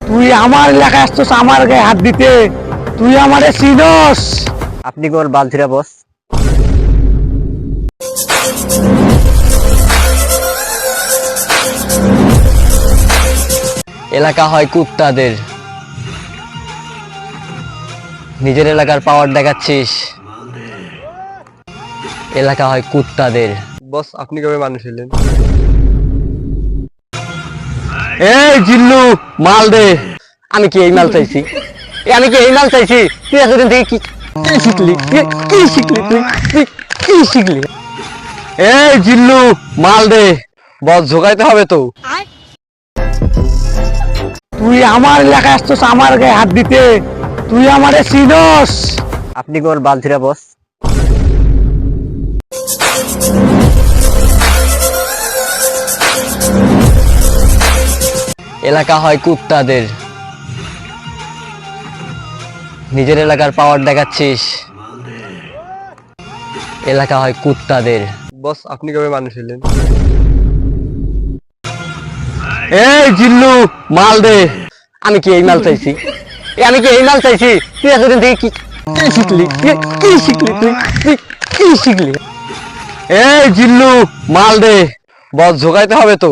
তুই আমার এলাকায় আসছিস আমার গায়ে হাত দিতে, তুই আমারে চিনস? আপনি কোন বালছিরা বস? এলাকা হয় কুত্তাদের, নিজের এলাকার পাওয়ার দেখাচ্ছিস। এলাকা হয় কুত্তাদের। বস আপনি কবে মানুষ হলেন? এই জিল্লু, মাল দে। আমি কি এই মাল চাইছি? আমি কি এই মাল চাইছি? তুই এতদিন থেকে কি শিখলি? কি শিখলি তুই? তুই কি শিখলি? এই জিল্লু, মাল দে। বস ঝোকাইতে হবে তো। তুই আমার এলাকায় আসছিস আমার গায়ে হাত দিতে, তুই আমারে চিনস? আপনি কোন বালছিরা বস? এলাকা হয় কুত্তাদের, নিজের এলাকার পাওয়ার দেখাচ্ছিস। এলাকা হয় কুত্তাদের। বস আপনি কবে মানুষ হলেন? এই জিল্লু, মাল দে। আমি কি এই মাল চাইছি? আমি কি এই মাল চাইছি? তুই এতদিন থেকে কি শিখলি? কি শিখলি তুই? তুই কি শিখলি? এই জিল্লু, মাল দে। বস ঝোকাইতে হবে তো।